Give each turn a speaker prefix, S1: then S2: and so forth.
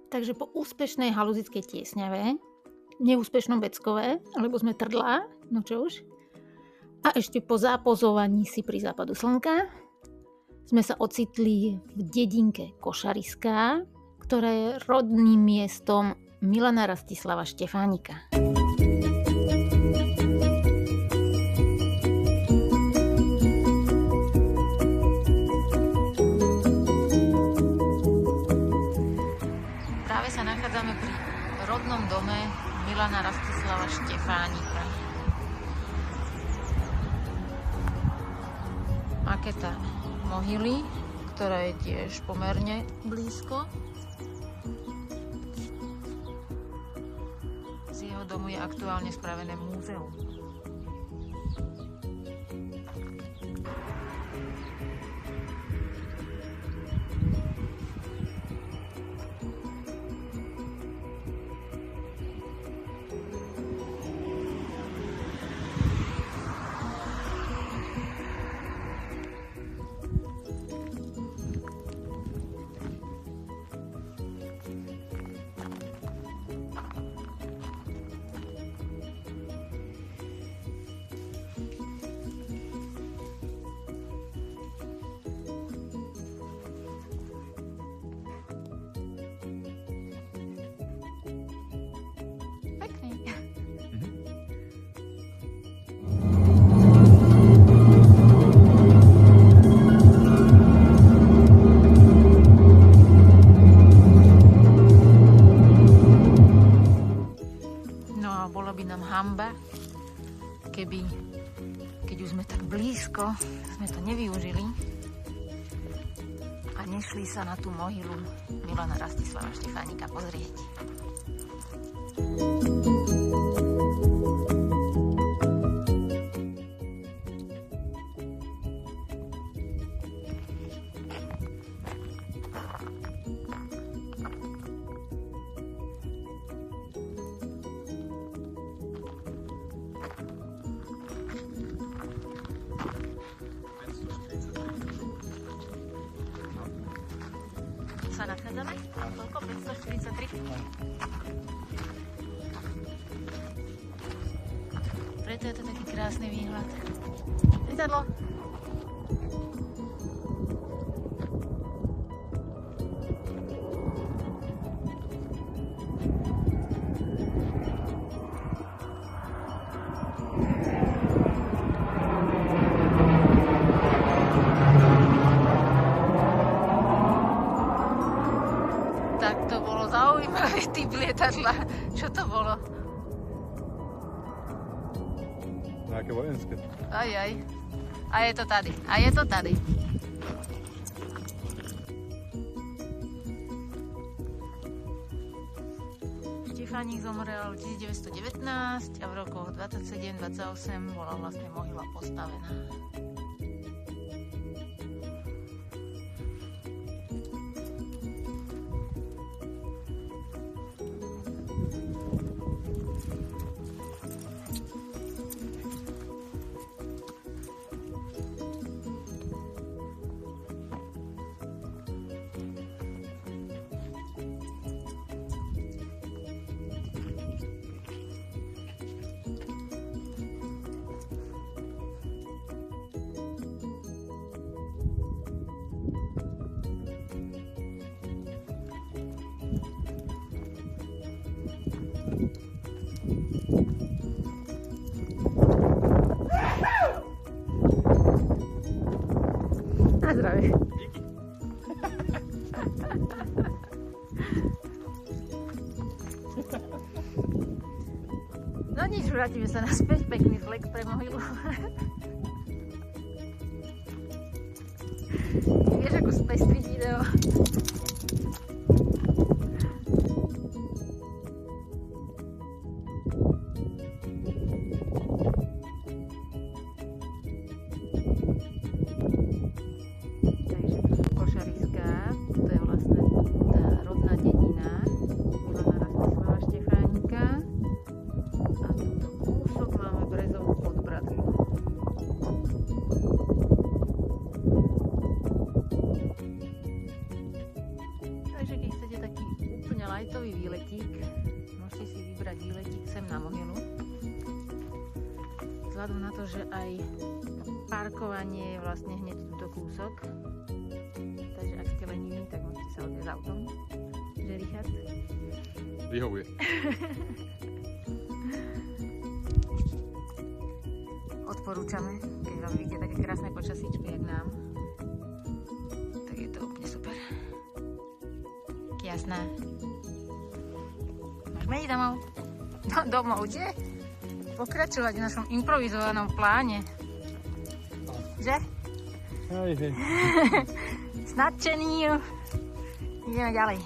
S1: Takže po úspešnej haluzickej tiesňave, neúspešnom Beckove, lebo sme trdlá, no čo už, a ešte po zapozovaní si pri západu slnka sme sa ocitli v dedinke Košariská, ktorá je rodným miestom Milana Rastislava Štefánika. Práve sa nachádzame pri rodnom dome Milana Rastislava Štefánika. Maketa mohyly, ktorá je tiež pomerne blízko. Z jeho domu je aktuálne spravené múzeum. Bolo by nám hanba, keď už sme tak blízko, sme to nevyužili a nešli sa na tú mohylu Milana Rastislava Štefánika pozrieť. Sa nachádzame? Koľko? 543? Preto je to taký krásny výhľad. Lietadlo! Tak to bolo zaujímavý typ lietadla. Čo to bolo?
S2: Nejaké vojenské.
S1: Aj. A je to tady. A je to tady. Štefánik zomrel v 1919 a v rokoch 27-28 bola vlastne mohyla postavená. Na zdravie. No nič, vrátime sa naspäť, pekný flex pre mohylu. Vieš, ako spestriť video. lajtový výletík. Môžete si vybrať výletík sem na Mohylu. Vzhľadom na to, že aj parkovanie je vlastne hneď túto kúsok. Takže ak ste leniví, tak môžete sa odviezť autom. Že Richard?
S2: Vyhovuje.
S1: Odporúčame, keď vám vidíte také krásne počasíčko, jak nám. Tak je to úplne super. Jasné. Môžeme ísť domov? No, domov, kde? Pokračovať v našom improvizovanom pláne. Že?
S2: Hej, hej.
S1: Nadšený. Ideme ďalej.